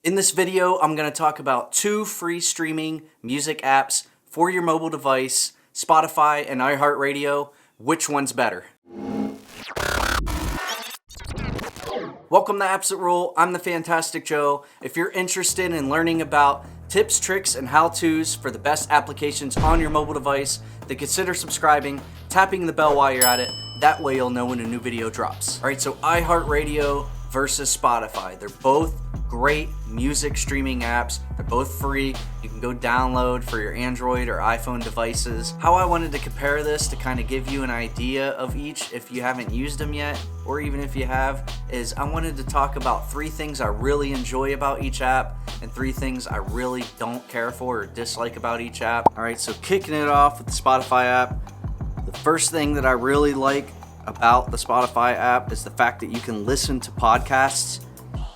In this video, I'm going to talk about 2 free streaming music apps for your mobile device, Spotify and iHeartRadio. Which one's better? Welcome to Apps That Rule. I'm the Fantastic Joe. If you're interested in learning about tips, tricks, and how-tos for the best applications on your mobile device, then consider subscribing, tapping the bell while you're at it. That way you'll know when a new video drops. All right, so iHeartRadio versus Spotify. They're both great music streaming apps. They're both free. You can go download for your Android or iPhone devices. How I wanted to compare this to kind of give you an idea of each if you haven't used them yet, or even if you have, is I wanted to talk about 3 things I really enjoy about each app and 3 things I really don't care for or dislike about each app. All right, so kicking it off with the Spotify app, the first thing that I really like about the Spotify app is the fact that you can listen to podcasts,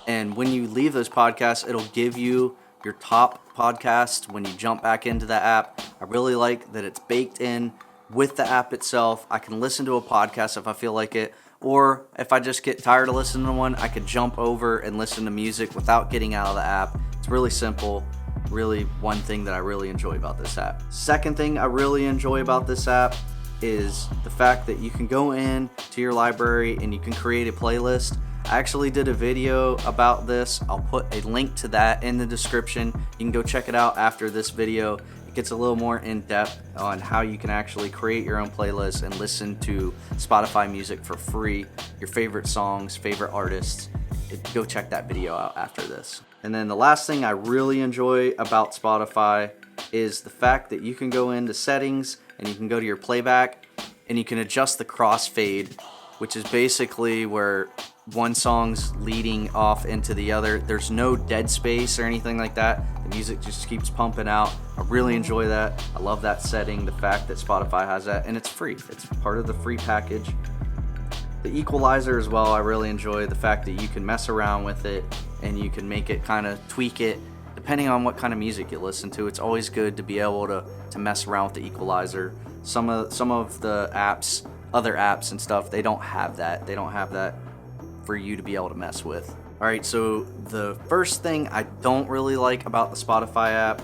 and when you leave those podcasts, it'll give you your top podcasts when you jump back into the app. I really like that it's baked in with the app itself. I can listen to a podcast if I feel like it, or if I just get tired of listening to one, I could jump over and listen to music without getting out of the app. It's really simple. Really one thing that I really enjoy about this app. Second thing I really enjoy about this app is the fact that you can go in to your library and you can create a playlist. I actually did a video about this. I'll put a link to that in the description. You can go check it out after this video. It gets a little more in depth on how you can actually create your own playlist and listen to Spotify music for free, your favorite songs, favorite artists. Go check that video out after this. And then the last thing I really enjoy about Spotify is the fact that you can go into settings and you can go to your playback and you can adjust the crossfade, which is basically where one song's leading off into the other. There's no dead space or anything like that. The music just keeps pumping out. I really enjoy that. I love that setting, the fact that Spotify has that, and it's free. It's part of the free package. The equalizer as well, I really enjoy the fact that you can mess around with it and you can make it kind of tweak it depending on what kind of music you listen to. It's always good to be able to mess around with the equalizer. Some of the apps, other apps and stuff, they don't have that. They don't have that for you to be able to mess with. All right, so the first thing I don't really like about the Spotify app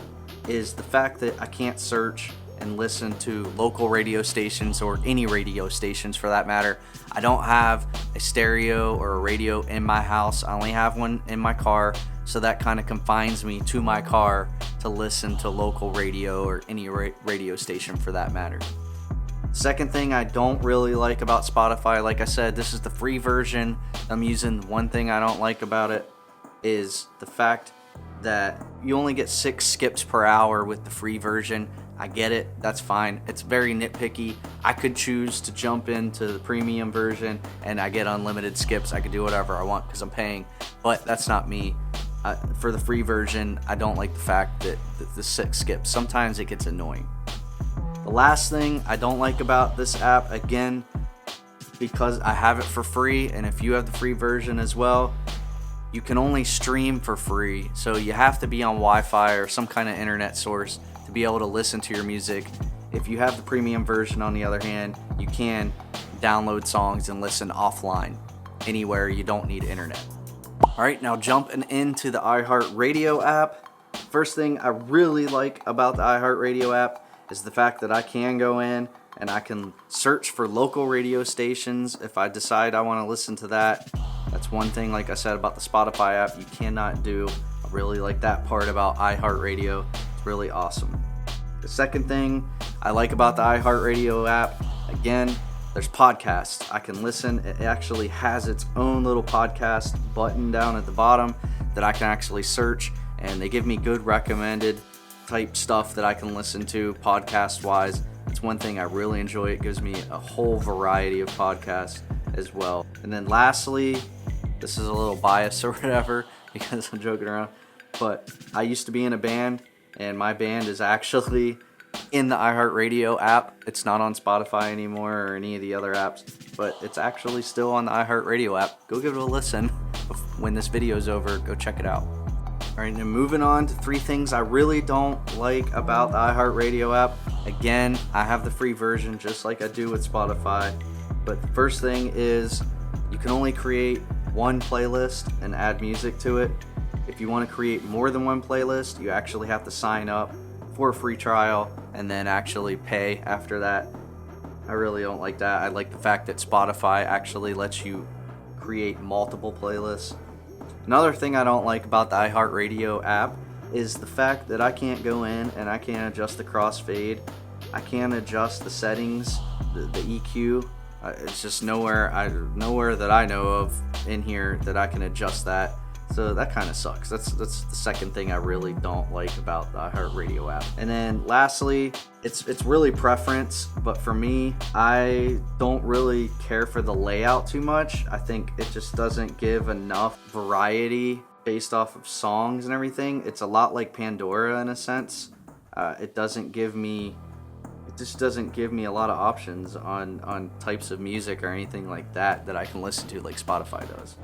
is the fact that I can't search and listen to local radio stations or any radio stations for that matter. I don't have a stereo or a radio in my house. I only have one in my car, so that kind of confines me to my car to listen to local radio or any radio station for that matter. Second thing I don't really like about Spotify, like I said, this is the free version I'm using. One thing I don't like about it is the fact that you only get 6 skips per hour with the free version. I get it, that's fine. It's very nitpicky. I could choose to jump into the premium version and I get unlimited skips. I could do whatever I want because I'm paying, but that's not me. For the free version, I don't like the fact that the 6 skips. Sometimes it gets annoying. The last thing I don't like about this app, again, because I have it for free, and if you have the free version as well, you can only stream for free. So you have to be on Wi-Fi or some kind of internet source to be able to listen to your music. If you have the premium version, on the other hand, you can download songs and listen offline anywhere. You don't need internet. All right, now jumping into the iHeartRadio app. First thing I really like about the iHeartRadio app is the fact that I can go in and I can search for local radio stations if I decide I want to listen to that. That's one thing, like I said, about the Spotify app you cannot do. I really like that part about iHeartRadio. It's really awesome. The second thing I like about the iHeartRadio app, again, there's podcasts. I can listen. It actually has its own little podcast button down at the bottom that I can actually search, and they give me good recommended type stuff that I can listen to podcast wise. It's one thing I really enjoy. It gives me a whole variety of podcasts as well. And then lastly, this is a little bias or whatever because I'm joking around, but I used to be in a band and my band is actually in the iHeartRadio app. It's not on Spotify anymore or any of the other apps, but it's actually still on the iHeartRadio app. Go give it a listen. When this video is over, go check it out. All right, now moving on to 3 things I really don't like about the iHeartRadio app. Again, I have the free version just like I do with Spotify. But the first thing is you can only create one playlist and add music to it. If you want to create more than one playlist, you actually have to sign up for a free trial and then actually pay after that. I really don't like that. I like the fact that Spotify actually lets you create multiple playlists. Another thing I don't like about the iHeartRadio app is the fact that I can't go in and I can't adjust the crossfade. I can't adjust the settings, the EQ. It's just nowhere that I know of in here that I can adjust that. So that kind of sucks. That's the second thing I really don't like about the iHeartRadio app. And then lastly, it's really preference, but for me, I don't really care for the layout too much. I think it just doesn't give enough variety based off of songs and everything. It's a lot like Pandora in a sense. It just doesn't give me a lot of options on types of music or anything like that I can listen to like Spotify does.